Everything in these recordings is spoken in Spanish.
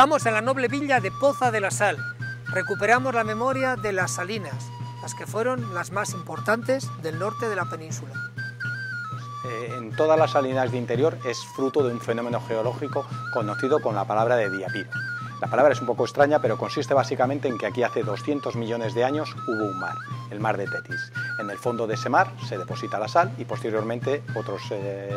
Estamos en la noble villa de Poza de la Sal. Recuperamos la memoria de las salinas, las que fueron las más importantes del norte de la península. En todas las salinas de interior es fruto de un fenómeno geológico conocido con la palabra de diapiro. La palabra es un poco extraña, pero consiste básicamente en que aquí hace 200 millones de años hubo un mar, el mar de Tetis. En el fondo de ese mar se deposita la sal y posteriormente otros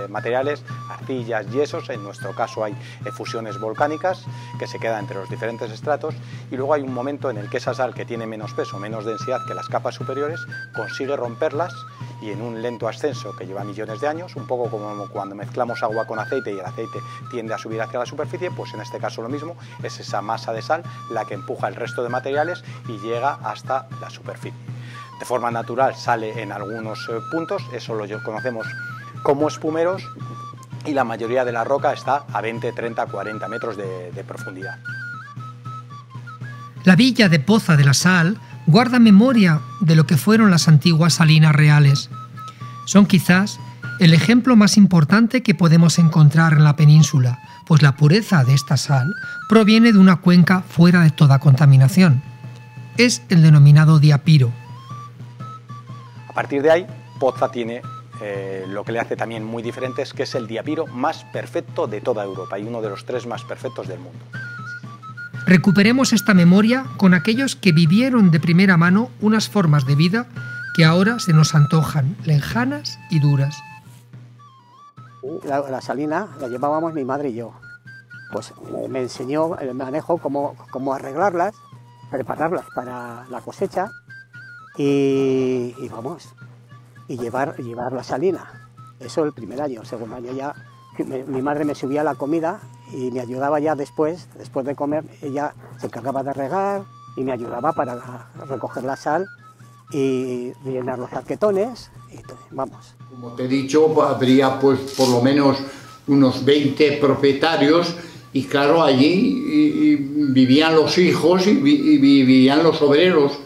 materiales, arcillas, yesos. En nuestro caso hay efusiones volcánicas que se quedan entre los diferentes estratos, y luego hay un momento en el que esa sal, que tiene menos peso, menos densidad que las capas superiores, consigue romperlas, y en un lento ascenso que lleva millones de años, un poco como cuando mezclamos agua con aceite y el aceite tiende a subir hacia la superficie, pues en este caso lo mismo, es esa masa de sal la que empuja el resto de materiales y llega hasta la superficie. De forma natural sale en algunos puntos, eso lo conocemos como espumeros, y la mayoría de la roca está a 20, 30, 40 metros de profundidad. La villa de Poza de la Sal guarda memoria de lo que fueron las antiguas salinas reales. Son quizás el ejemplo más importante que podemos encontrar en la península, pues la pureza de esta sal proviene de una cuenca fuera de toda contaminación. Es el denominado diapiro. A partir de ahí, Poza tiene lo que le hace también muy diferente, es que es el diapiro más perfecto de toda Europa y uno de los 3 más perfectos del mundo. Recuperemos esta memoria con aquellos que vivieron de primera mano unas formas de vida que ahora se nos antojan lejanas y duras. La salina la llevábamos mi madre y yo. Pues me enseñó el manejo, cómo arreglarlas, prepararlas para la cosecha y llevar la salina. Eso el primer año. El segundo año ya mi madre me subía la comida y me ayudaba ya después de comer. Ella se encargaba de regar y me ayudaba para recoger la sal y llenar los arquetones y todo, vamos. Como te he dicho, habría pues por lo menos unos 20 propietarios, y claro, allí vivían los hijos y vivían los obreros,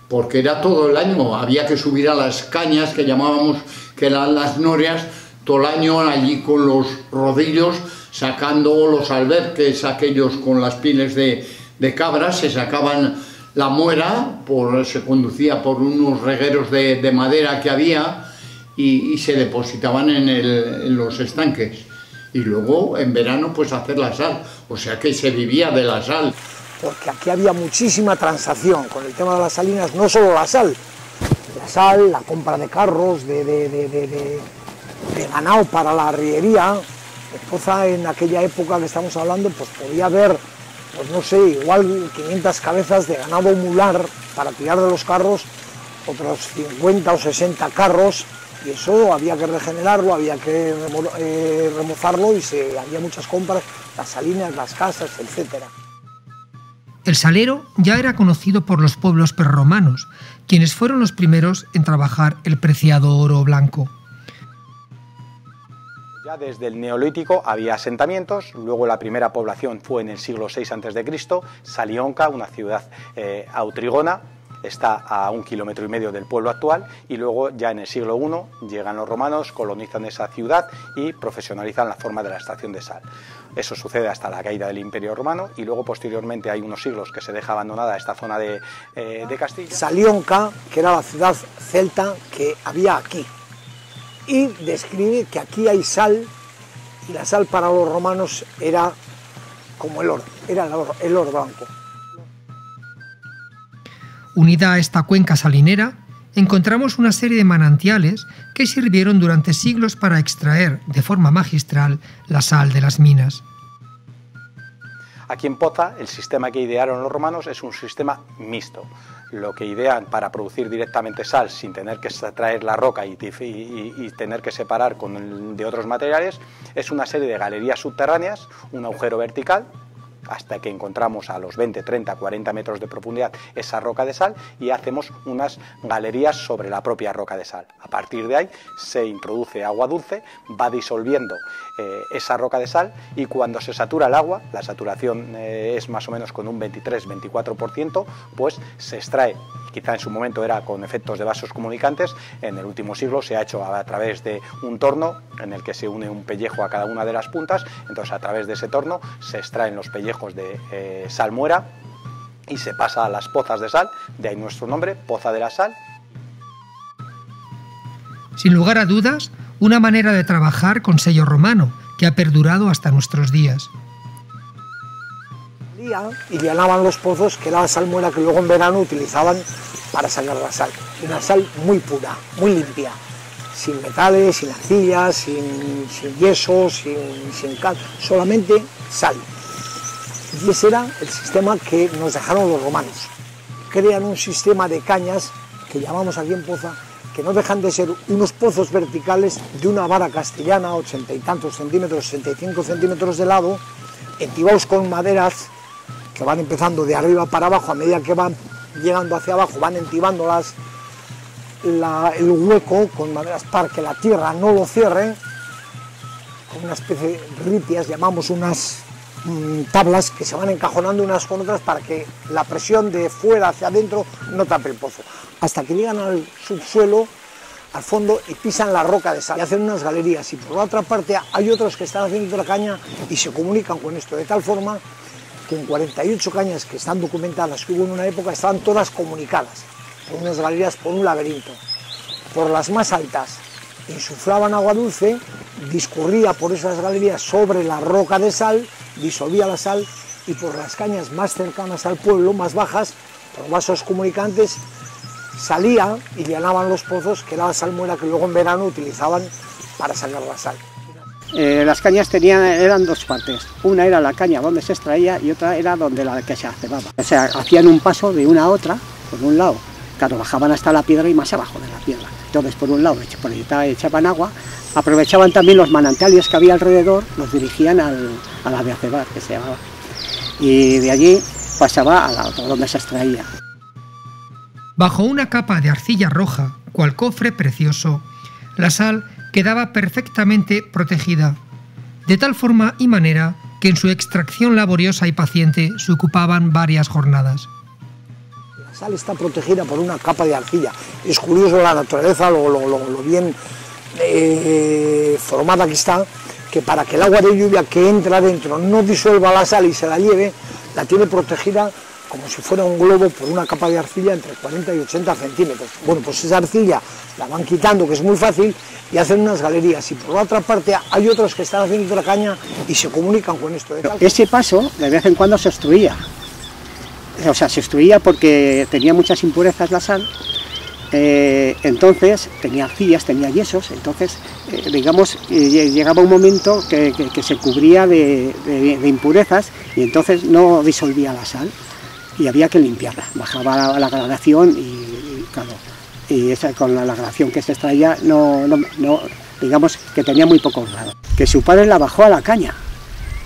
porque era todo el año, había que subir a las cañas que llamábamos, que eran las norias, todo el año allí con los rodillos, sacando los alberques, aquellos con las pieles de cabras, se sacaban la muera, se conducía por unos regueros de madera que había y se depositaban en los estanques. Y luego en verano pues hacer la sal, o sea que se vivía de la sal. Porque aquí había muchísima transacción con el tema de las salinas, no solo la sal, la compra de carros, de ganado para la arriería. Poza en aquella época que estamos hablando, pues podía haber, pues no sé, igual 500 cabezas de ganado mular para tirar de los carros, otros 50 o 60 carros, y eso había que regenerarlo, había que remozarlo, y había muchas compras, las salinas, las casas, etc. El salero ya era conocido por los pueblos prerromanos, quienes fueron los primeros en trabajar el preciado oro blanco. Ya desde el Neolítico había asentamientos, luego la primera población fue en el siglo VI a.C., Salionca, una ciudad autrigona, está a 1,5 kilómetros del pueblo actual, y luego ya en el siglo I llegan los romanos, colonizan esa ciudad y profesionalizan la forma de la extracción de sal. Eso sucede hasta la caída del Imperio Romano, y luego posteriormente hay unos siglos que se deja abandonada esta zona de Castilla. Salionca, que era la ciudad celta que había aquí, y describe que aquí hay sal, y la sal para los romanos era como el oro, era el oro blanco. Unida a esta cuenca salinera, encontramos una serie de manantiales que sirvieron durante siglos para extraer de forma magistral la sal de las minas. Aquí en Poza, el sistema que idearon los romanos es un sistema mixto. Lo que idean para producir directamente sal sin tener que extraer la roca y tener que separar de otros materiales es una serie de galerías subterráneas, un agujero vertical, hasta que encontramos a los 20, 30, 40 metros de profundidad esa roca de sal, y hacemos unas galerías sobre la propia roca de sal. A partir de ahí se introduce agua dulce, va disolviendo esa roca de sal, y cuando se satura el agua, la saturación es más o menos con un 23-24%, pues se extrae. Quizá en su momento era con efectos de vasos comunicantes, en el último siglo se ha hecho a través de un torno en el que se une un pellejo a cada una de las puntas, entonces a través de ese torno se extraen los pellejos viejos de salmuera, y se pasa a las pozas de sal, de ahí nuestro nombre, Poza de la Sal. Sin lugar a dudas, una manera de trabajar con sello romano, que ha perdurado hasta nuestros días. Y llenaban los pozos, que era la salmuera que luego en verano utilizaban para sacar la sal. Una sal muy pura, muy limpia, sin metales, sin arcillas, sin yeso, sin cal, solamente sal. Y ese era el sistema que nos dejaron los romanos. Crean un sistema de cañas, que llamamos aquí en Poza, que no dejan de ser unos pozos verticales de una vara castellana, 80 y tantos centímetros, 65 centímetros de lado, entibados con maderas que van empezando de arriba para abajo. A medida que van llegando hacia abajo van entibando el hueco con maderas para que la tierra no lo cierre, con una especie de ritias, llamamos unas tablas que se van encajonando unas con otras para que la presión de fuera hacia adentro no tape el pozo, hasta que llegan al subsuelo, al fondo, y pisan la roca de sal y hacen unas galerías. Y por la otra parte hay otros que están haciendo otra caña y se comunican con esto, de tal forma que en 48 cañas que están documentadas, que hubo en una época, estaban todas comunicadas por unas galerías, por un laberinto. Por las más altas insuflaban agua dulce, discurría por esas galerías sobre la roca de sal, disolvía la sal, y por las cañas más cercanas al pueblo, más bajas, por vasos comunicantes, salía y llenaban los pozos, que era la salmuera que luego en verano utilizaban para sacar la sal. Las cañas eran dos partes, una era la caña donde se extraía y otra era donde la que se cebaba. O sea, hacían un paso de una a otra, por un lado, claro, bajaban hasta la piedra y más abajo de la piedra. Entonces, por un lado, echaban agua, aprovechaban también los manantiales que había alrededor, los dirigían a la de acebar, que se llamaba, y de allí pasaba a la otra, donde se extraía. Bajo una capa de arcilla roja, cual cofre precioso, la sal quedaba perfectamente protegida, de tal forma y manera que en su extracción laboriosa y paciente se ocupaban varias jornadas. La sal está protegida por una capa de arcilla. Es curioso la naturaleza, lo bien formada que está, que para que el agua de lluvia que entra adentro no disuelva la sal y se la lleve, la tiene protegida como si fuera un globo por una capa de arcilla entre 40 y 80 centímetros. Bueno, pues esa arcilla la van quitando, que es muy fácil, y hacen unas galerías. Y por la otra parte hay otros que están haciendo otra caña y se comunican con esto. Ese paso de vez en cuando se obstruía. O sea, se obstruía porque tenía muchas impurezas la sal. Entonces tenía arcillas, tenía yesos, entonces digamos llegaba un momento que se cubría de impurezas y entonces no disolvía la sal y había que limpiarla. Bajaba la gradación y claro, y esa, con la gradación que se extraía no digamos que tenía muy pocos grados. Que su padre la bajó a la caña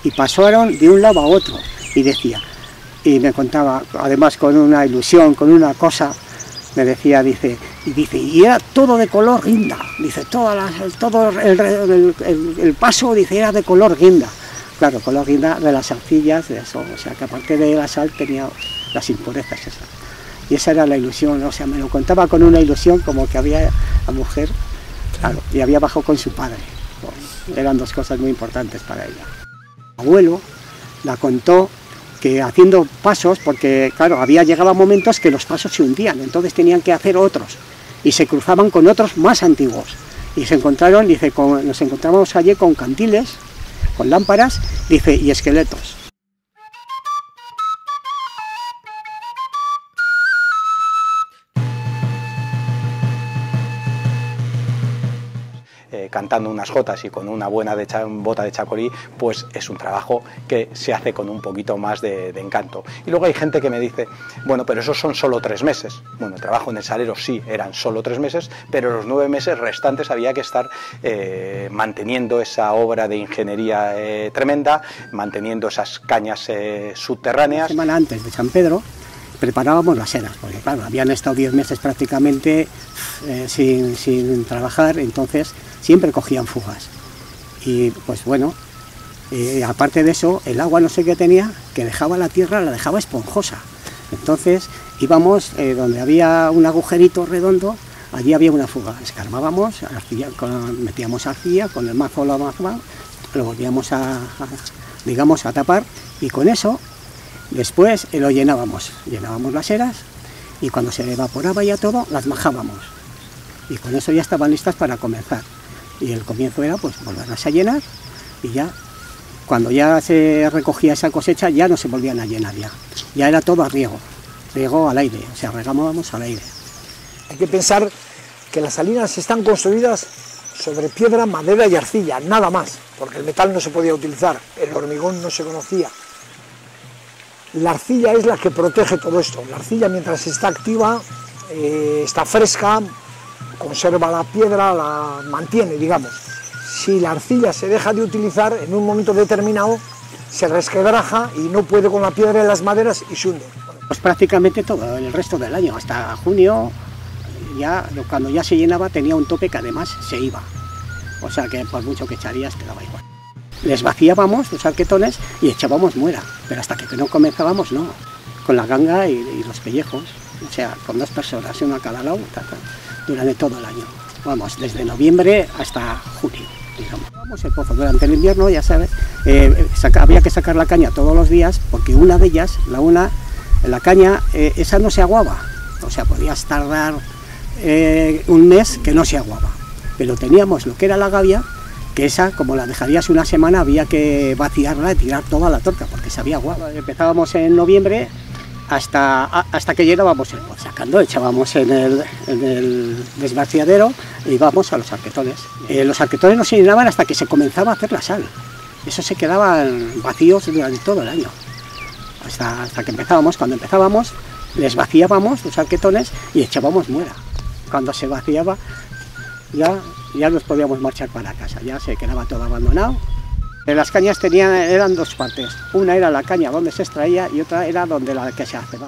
y pasaron de un lado a otro y decía, y me contaba además con una ilusión, con una cosa, me decía, y era todo de color guinda, dice, todo el paso, dice, era de color guinda. Claro, color guinda de las arcillas, de eso, o sea, que aparte de la sal tenía las impurezas esas. Y esa era la ilusión, o sea, me lo contaba con una ilusión como que había la mujer, claro, y había bajado con su padre. Bueno, eran dos cosas muy importantes para ella. Mi abuelo la contó que haciendo pasos, porque claro, llegaban momentos que los pasos se hundían, entonces tenían que hacer otros, y se cruzaban con otros más antiguos, y se encontraron, dice, nos encontramos allí con cantiles, con lámparas, dice, y esqueletos. Cantando unas jotas y con una buena bota de chacolí, pues es un trabajo que se hace con un poquito más de encanto. Y luego hay gente que me dice, bueno, pero esos son solo 3 meses. Bueno, el trabajo en el salero sí eran solo 3 meses, pero los 9 meses restantes había que estar manteniendo esa obra de ingeniería tremenda, manteniendo esas cañas subterráneas. La semana antes de San Pedro preparábamos las eras, porque claro, habían estado 10 meses prácticamente sin trabajar, entonces siempre cogían fugas. Y pues bueno, aparte de eso, el agua no sé qué tenía, que dejaba la tierra, la dejaba esponjosa. Entonces íbamos donde había un agujerito redondo, allí había una fuga, escarbábamos, metíamos arcilla, con el mazo lo volvíamos a digamos, a tapar, y con eso después lo llenábamos las eras, y cuando se evaporaba ya todo, las majábamos, y con eso ya estaban listas para comenzar. Y el comienzo era pues volverlas a llenar, y ya cuando ya se recogía esa cosecha ya no se volvían a llenar, ya era todo a riego al aire, o sea, regábamos al aire. Hay que pensar que las salinas están construidas sobre piedra, madera y arcilla, nada más, porque el metal no se podía utilizar, el hormigón no se conocía. La arcilla es la que protege todo esto. La arcilla, mientras está activa, está fresca, conserva la piedra, la mantiene, digamos. Si la arcilla se deja de utilizar, en un momento determinado se resquebraja y no puede con la piedra y las maderas y se hunde. Pues prácticamente todo el resto del año, hasta junio, ya cuando ya se llenaba tenía un tope que además se iba. O sea que por mucho que echarías quedaba igual. Les vaciábamos los arquetones y echábamos muera, pero hasta que no comenzábamos no, con la ganga y los pellejos, o sea, con 2 personas, una a cada lado, durante todo el año. Vamos, desde noviembre hasta junio, digamos. Vamos el pozo durante el invierno, ya sabes, había que sacar la caña todos los días, porque una de ellas, la caña, esa no se aguaba, o sea, podías tardar un mes que no se aguaba, pero teníamos lo que era la gavia, que esa, como la dejarías una semana, había que vaciarla y tirar toda la torta, porque se había aguado. Empezábamos en noviembre hasta que llenábamos el pozo, sacando, echábamos en el desvaciadero y íbamos a los arquetones. Los arquetones no se llenaban hasta que se comenzaba a hacer la sal, esos se quedaban vacíos durante todo el año, hasta que empezábamos. Cuando empezábamos, les vaciábamos los arquetones y echábamos muera. Cuando se vaciaba, ya nos podíamos marchar para casa, ya se quedaba todo abandonado. Las cañas eran 2 partes, una era la caña donde se extraía y otra era donde la que se hace.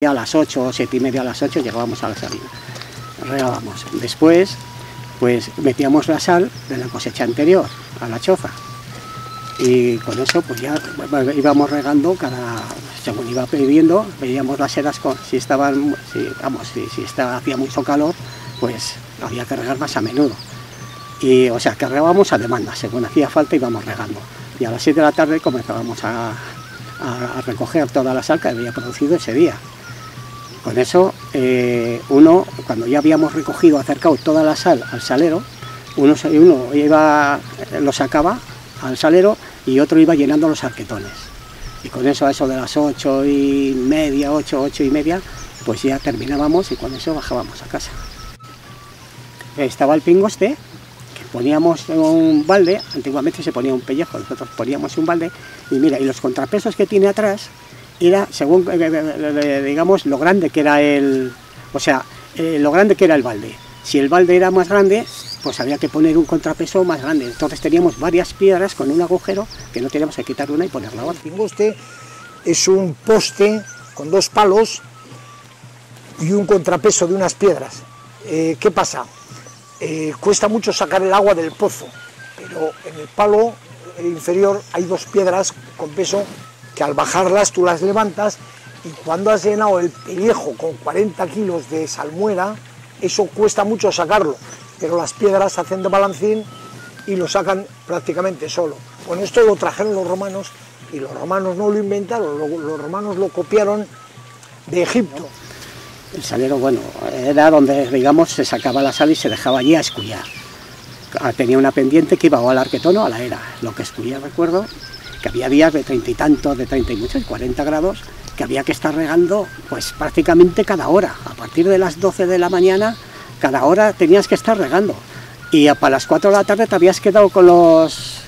A las 8, 7:30 a las 8 llegábamos a la salina, regábamos. Después pues metíamos la sal de la cosecha anterior a la choza, y con eso pues ya íbamos regando según iba pidiendo, veíamos las eras, si hacía mucho calor, pues había que regar más a menudo, y o sea que regábamos a demanda, según hacía falta íbamos regando, y a las 7 de la tarde comenzábamos a recoger toda la sal que había producido ese día. Con eso, cuando ya habíamos recogido, acercado toda la sal al salero, uno lo sacaba al salero y otro iba llenando los arquetones. Y con eso, a eso de las 8:30, 8:30, pues ya terminábamos y con eso bajábamos a casa. Estaba el pingoste, que poníamos un balde, antiguamente se ponía un pellejo, nosotros poníamos un balde, y mira, y los contrapesos que tiene atrás, era según, digamos, lo grande que era lo grande que era el balde. Si el balde era más grande, pues había que poner un contrapeso más grande. Entonces teníamos varias piedras con un agujero que no teníamos que quitar una y poner la otra. El pingoste es un poste con 2 palos y un contrapeso de unas piedras. ¿Qué pasa? Cuesta mucho sacar el agua del pozo, pero en el palo inferior hay 2 piedras con peso que al bajarlas tú las levantas, y cuando has llenado el pellejo con 40 kilos de salmuera, eso cuesta mucho sacarlo, pero las piedras hacen de balancín y lo sacan prácticamente solo. Con esto lo trajeron los romanos, y los romanos no lo inventaron, los romanos lo copiaron de Egipto. El salero, bueno, era donde, digamos, se sacaba la sal y se dejaba allí a escullar. Tenía una pendiente que iba o al arquetón o a la era. Lo que escullía, recuerdo, que había días de 30 y tantos, de 30 y muchos, 40 grados, que había que estar regando pues prácticamente cada hora. A partir de las 12 de la mañana, cada hora tenías que estar regando. Y para las 4 de la tarde te habías quedado con los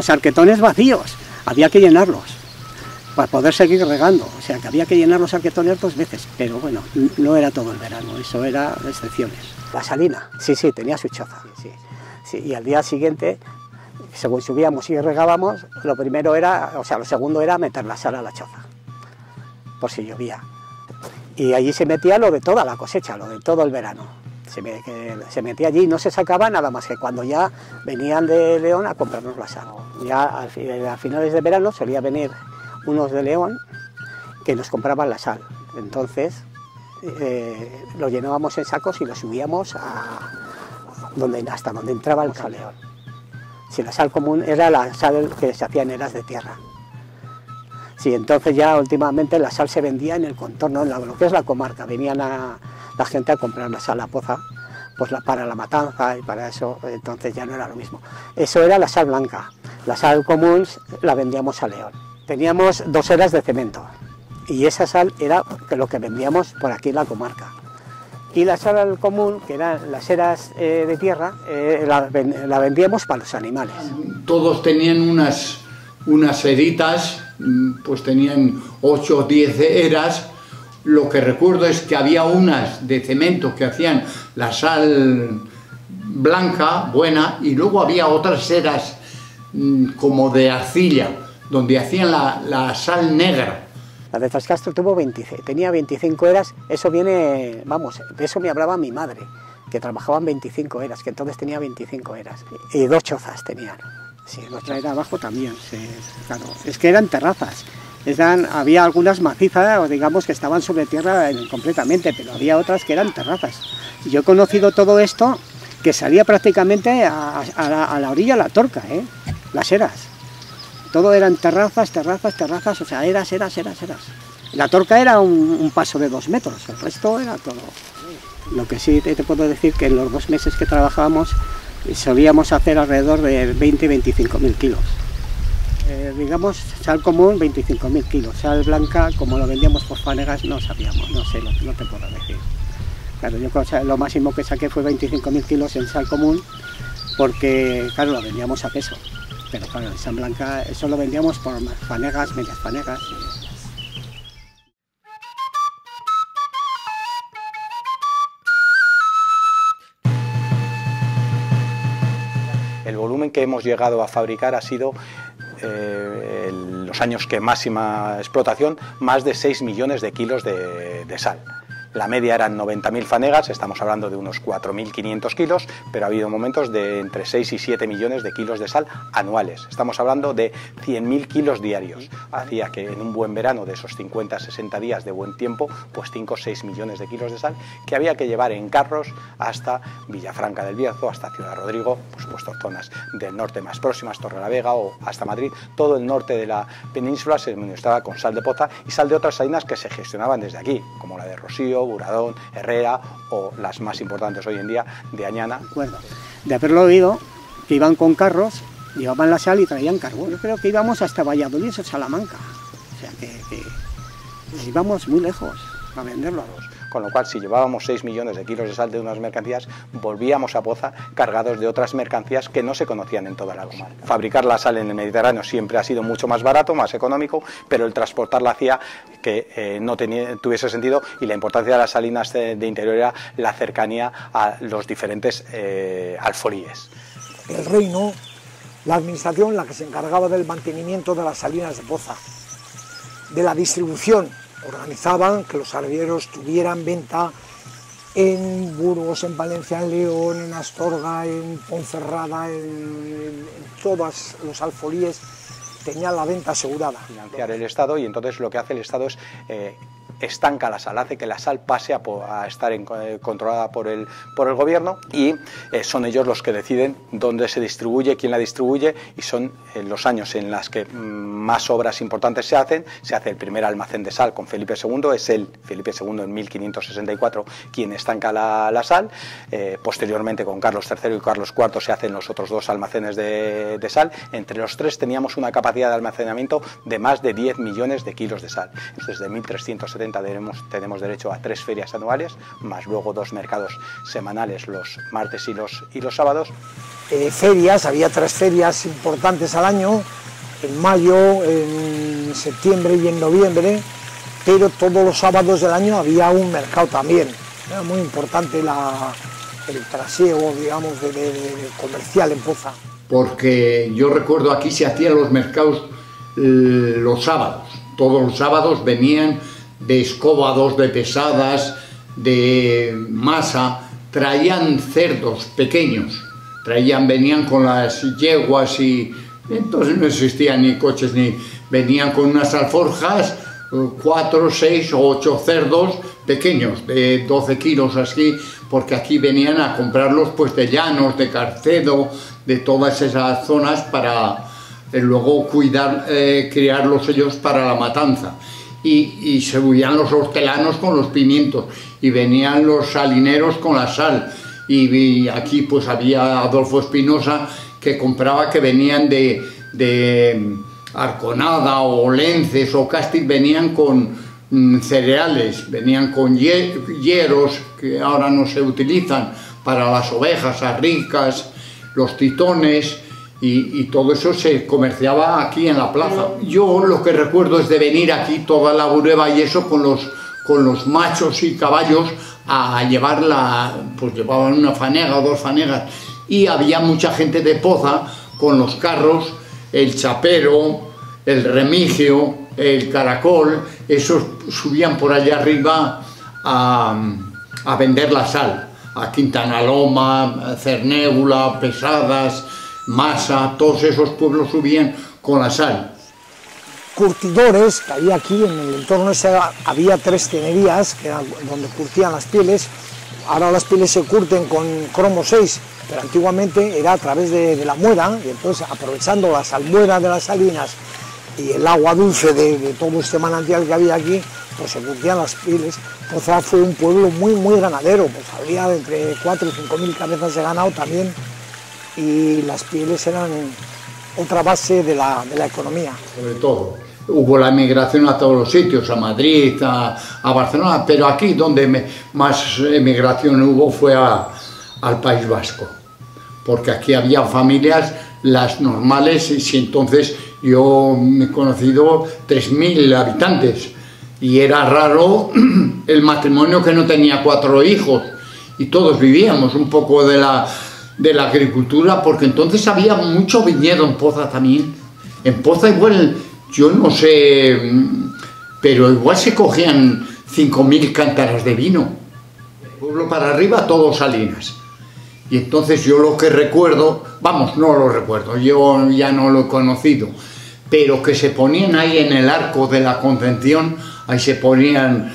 arquetones vacíos. Había que llenarlos para poder seguir regando. O sea, que había que llenar los arquetones 2 veces. Pero bueno, no era todo el verano, eso era excepciones. La salina, sí, tenía su choza. Sí. Y al día siguiente, según subíamos y regábamos, lo segundo era meter la sal a la choza, por si llovía. Y allí se metía lo de toda la cosecha, lo de todo el verano. Se metía allí y no se sacaba nada más que cuando ya venían de León a comprarnos la sal. Ya a finales de verano solía venir unos de León que nos compraban la sal. Entonces lo llenábamos en sacos y lo subíamos hasta donde entraba el saleón. Si la sal común era la sal que se hacía en eras de tierra. Sí, entonces ya últimamente la sal se vendía en el contorno, en lo que es la comarca. Venían la gente a comprar la sal a Poza, pues para la matanza y para eso, entonces ya no era lo mismo. Eso era la sal blanca. La sal común la vendíamos a León. Teníamos 2 eras de cemento y esa sal era lo que vendíamos por aquí en la comarca. Y la sal común, que eran las eras de tierra, la vendíamos para los animales. Todos tenían unas eritas, pues tenían 8 o 10 eras. Lo que recuerdo es que había unas de cemento que hacían la sal blanca, buena, y luego había otras eras como de arcilla, donde hacían la sal negra. La de Trascastro tenía 25 eras, eso viene, vamos, de eso me hablaba mi madre, que trabajaban 25 eras, que entonces tenía 25 eras, y 2 chozas tenían. Sí, la era abajo también, sí, claro, es que eran terrazas. Había algunas macizas, digamos, que estaban sobre tierra completamente, pero había otras que eran terrazas. Yo he conocido todo esto, que salía prácticamente a la orilla de la Torca, las eras. Todo eran terrazas, o sea, eras. La Torca era un paso de 2 metros, el resto era todo. Lo que sí te puedo decir que en los 2 meses que trabajábamos solíamos hacer alrededor de 20-25.000 kilos. Digamos, sal común 25.000 kilos, sal blanca, como lo vendíamos por fanegas, no sabíamos, no sé, no te puedo decir. Claro, yo lo máximo que saqué fue 25.000 kilos en sal común, porque, claro, lo vendíamos a peso. Pero claro, en sal blanca, eso lo vendíamos por fanegas, medias fanegas. El volumen que hemos llegado a fabricar ha sido, los años que máxima explotación, más de 6 millones de kilos de sal. La media eran 90.000 fanegas, estamos hablando de unos 4.500 kilos, pero ha habido momentos de entre 6 y 7 millones de kilos de sal anuales. Estamos hablando de 100.000 kilos diarios. Hacía que en un buen verano, de esos 50-60 días de buen tiempo, pues 5 o 6 millones de kilos de sal que había que llevar en carros hasta Villafranca del Bierzo, hasta Ciudad Rodrigo, por supuesto zonas del norte más próximas, Torrelavega o hasta Madrid. Todo el norte de la península se administraba con sal de Poza y sal de otras salinas que se gestionaban desde aquí, como la de Rocío, Buradón, Herrera o las más importantes hoy en día de Añana. Bueno, de haberlo oído, que iban con carros, llevaban la sal y traían carbón. Yo creo que íbamos hasta Valladolid o Salamanca, o sea que íbamos muy lejos a venderlo. Con lo cual, si llevábamos 6 millones de kilos de sal de unas mercancías, volvíamos a Poza cargados de otras mercancías que no se conocían en toda la comarca. Fabricar la sal en el Mediterráneo siempre ha sido mucho más barato, más económico, pero el transportarla hacía que no tuviese sentido, y la importancia de las salinas de interior era la cercanía a los diferentes alfolíes. El reino, la administración, la que se encargaba del mantenimiento de las salinas de Poza, de la distribución, organizaban que los arrieros tuvieran venta en Burgos, en Valencia, en León, en Astorga, en Ponferrada, en todos los alfolíes tenían la venta asegurada. Financiar el Estado, y entonces lo que hace el Estado es estanca la sal, hace que la sal pase a estar controlada por el gobierno, y son ellos los que deciden dónde se distribuye, quién la distribuye, y son los años en los que más obras importantes se hace el primer almacén de sal con Felipe II, es Felipe II en 1564 quien estanca la sal, posteriormente con Carlos III y Carlos IV se hacen los otros 2 almacenes de sal, entre los 3 teníamos una capacidad de almacenamiento de más de 10 millones de kilos de sal. Desde 1370 tenemos derecho a 3 ferias anuales, más luego 2 mercados semanales los martes y los sábados. Ferias, había 3 ferias importantes al año, en mayo, en septiembre y en noviembre, pero todos los sábados del año había un mercado también. Era muy importante el trasiego, digamos, de comercial en Poza. Porque yo recuerdo aquí se hacían los mercados los sábados, todos los sábados venían de escóbados, de pesadas, de masa, traían cerdos pequeños, venían con las yeguas, y entonces no existían ni coches, venían con unas alforjas 4, 6 o 8 cerdos pequeños, de 12 kilos así, porque aquí venían a comprarlos pues de Llanos, de Carcedo, de todas esas zonas para luego criarlos ellos para la matanza. Y se huían los hortelanos con los pimientos y venían los salineros con la sal. Y aquí pues había Adolfo Espinosa que compraba, que venían de Arconada o Lences o Castilla, venían con cereales, venían con hierros que ahora no se utilizan para las ovejas, arricas, los titones, y todo eso se comerciaba aquí en la plaza. Yo lo que recuerdo es de venir aquí toda la Bureba y eso con los machos y caballos a llevarla, pues llevaban una fanega o 2 fanegas, y había mucha gente de Poza con los carros, el chapero, el remigio, el caracol, esos subían por allá arriba a vender la sal, a Quintana Loma, Cernébula, Pesadas, Masa, todos esos pueblos subían con la sal. Curtidores que había aquí en el entorno ese, había 3 tenerías que eran donde curtían las pieles. Ahora las pieles se curten con cromo 6, pero antiguamente era a través de la muera, y entonces aprovechando la salmuera de las salinas y el agua dulce de todo este manantial que había aquí, pues se curtían las pieles. Poza fue un pueblo muy ganadero, pues había entre 4 y 5 mil cabezas de ganado también, y las pieles eran otra base de la economía. Sobre todo, hubo la emigración a todos los sitios, a Madrid, a Barcelona, pero aquí donde más emigración hubo fue al País Vasco, porque aquí había familias, las normales, y entonces yo he conocido 3.000 habitantes, y era raro el matrimonio que no tenía 4 hijos, y todos vivíamos un poco de la agricultura, porque entonces había mucho viñedo en Poza también. En Poza igual, yo no sé, pero igual se cogían 5.000 cántaras de vino. El pueblo para arriba, todo salinas. Y entonces yo lo que recuerdo, vamos, no lo recuerdo, yo ya no lo he conocido, pero que se ponían ahí en el arco de la Concepción, ahí se ponían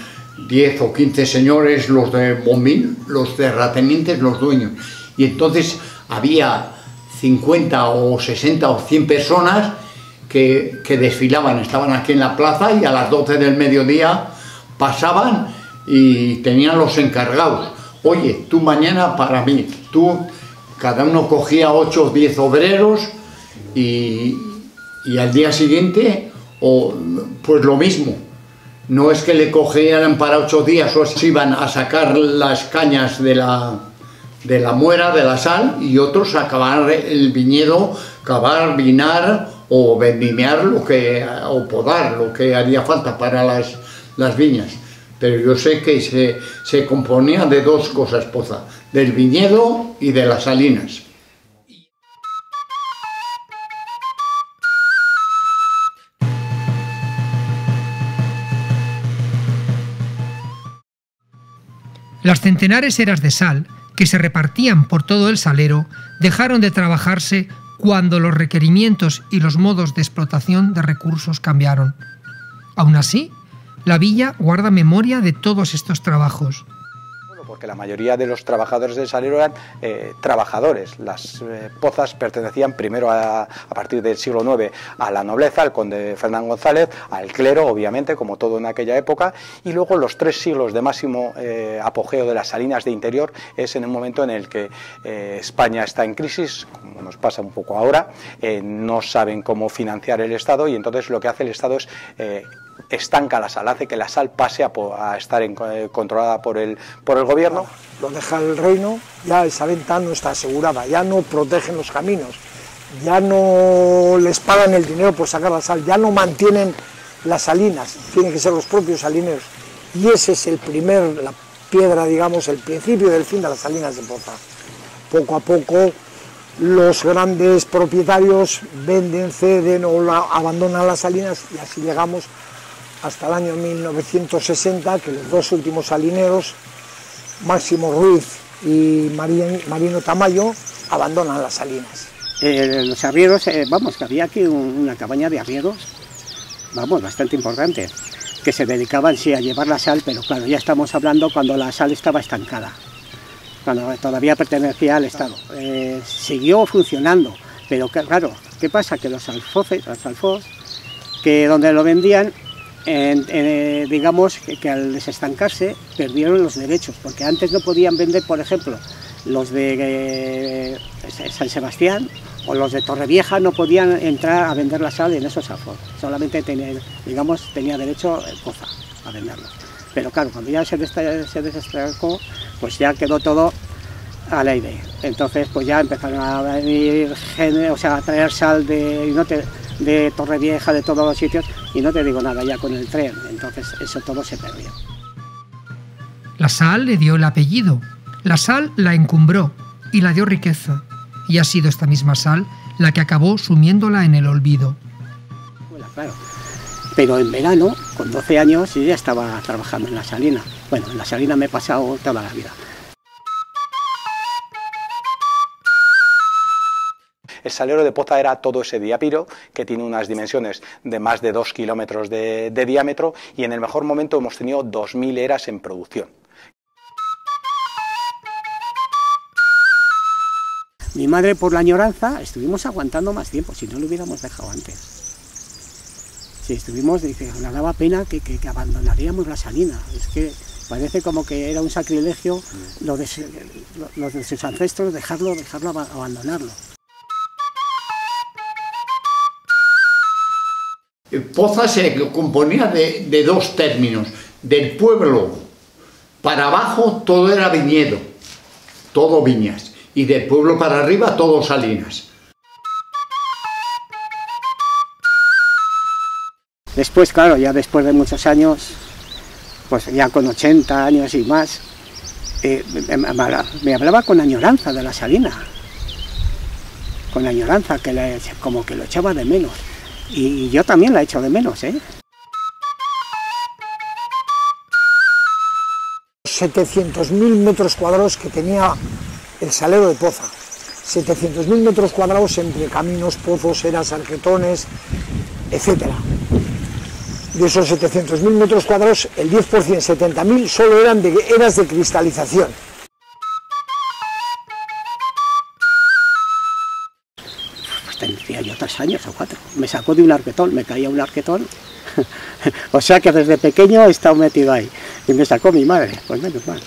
10 o 15 señores, los de bombín, los terratenientes, los dueños. Y entonces había 50 o 60 o 100 personas que desfilaban, estaban aquí en la plaza, y a las 12 del mediodía pasaban y tenían los encargados. Oye, tú mañana para mí, cada uno cogía 8 o 10 obreros y al día siguiente, pues lo mismo. No es que le cogieran para 8 días, o se iban a sacar las cañas de la muera, de la sal, y otros a cavar el viñedo, cavar, vinar o vendimiar o podar lo que haría falta para las viñas. Pero yo sé que se componía de 2 cosas, Poza, del viñedo y de las salinas. Las centenares eras de sal, que se repartían por todo el salero, dejaron de trabajarse cuando los requerimientos y los modos de explotación de recursos cambiaron. Aún así, la villa guarda memoria de todos estos trabajos. Porque la mayoría de los trabajadores del salero eran trabajadores. Las pozas pertenecían primero, a partir del siglo IX, a la nobleza, al conde Fernán González, al clero, obviamente, como todo en aquella época, y luego los 3 siglos de máximo apogeo de las salinas de interior es en un momento en el que España está en crisis, como nos pasa un poco ahora, no saben cómo financiar el Estado, y entonces lo que hace el Estado es estanca la sal, hace que la sal pase a estar controlada por el gobierno. Lo deja el reino, ya esa venta no está asegurada, ya no protegen los caminos, ya no les pagan el dinero por sacar la sal, ya no mantienen las salinas, tienen que ser los propios salineros. Y ese es la piedra, digamos, el principio del fin de las salinas de Poza. Poco a poco los grandes propietarios venden, ceden o abandonan las salinas, y así llegamos hasta el año 1960, que los 2 últimos salineros, Máximo Ruiz y Marino Tamayo, abandonan las salinas. Los arrieros, vamos, que había aquí una cabaña de arrieros, vamos, bastante importante. que se dedicaban sí a llevar la sal, pero claro, ya estamos hablando cuando la sal estaba estancada, cuando todavía pertenecía al Estado. Siguió funcionando, pero claro, ¿qué pasa? Que los alfos, que donde lo vendían, digamos que al desestancarse perdieron los derechos, porque antes no podían vender, por ejemplo, los de San Sebastián o los de Torrevieja no podían entrar a vender la sal en esos alfos, solamente tenía derecho Poza a venderlos. Pero claro, cuando ya se desestancó, pues ya quedó todo al aire. Entonces pues ya empezaron a venir a traer sal de Torrevieja, de todos los sitios, y no te digo nada, ya con el tren, entonces eso todo se perdió. La sal le dio el apellido, la sal la encumbró y la dio riqueza, y ha sido esta misma sal la que acabó sumiéndola en el olvido. Bueno, claro, pero en verano, con 12 años, yo ya estaba trabajando en la salina. Bueno, en la salina me he pasado toda la vida. El salero de Poza era todo ese diapiro, que tiene unas dimensiones de más de 2 kilómetros de diámetro, y en el mejor momento hemos tenido 2000 eras en producción. Mi madre, por la añoranza, estuvimos aguantando más tiempo, si no lo hubiéramos dejado antes. Si estuvimos, dice, nos daba pena que abandonaríamos la salina. Es que parece como que era un sacrilegio los de sus ancestros, dejarlo abandonarlo. Poza se componía de dos términos. Del pueblo para abajo todo era viñedo, todo viñas, y del pueblo para arriba todo salinas. Después, claro, ya después de muchos años, pues ya con 80 años y más, me hablaba con añoranza de la salina, con añoranza, como que lo echaba de menos. Y yo también la echo de menos, ¿eh? 700.000 metros cuadrados que tenía el salero de Poza. 700.000 metros cuadrados entre caminos, pozos, eras, arquetones, etc. De esos 700.000 metros cuadrados, el 10%, 70.000, solo eran eras de cristalización. Tendría yo 3 años o 4. Me sacó de un arquetón, me caía un arquetón. O sea que desde pequeño he estado metido ahí. Y me sacó mi madre, pues menos mal.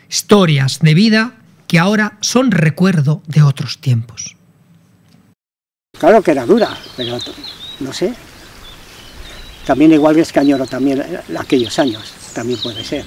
Historias de vida que ahora son recuerdo de otros tiempos. Claro que era dura, pero no sé. También igual es que añoro también aquellos años, también puede ser.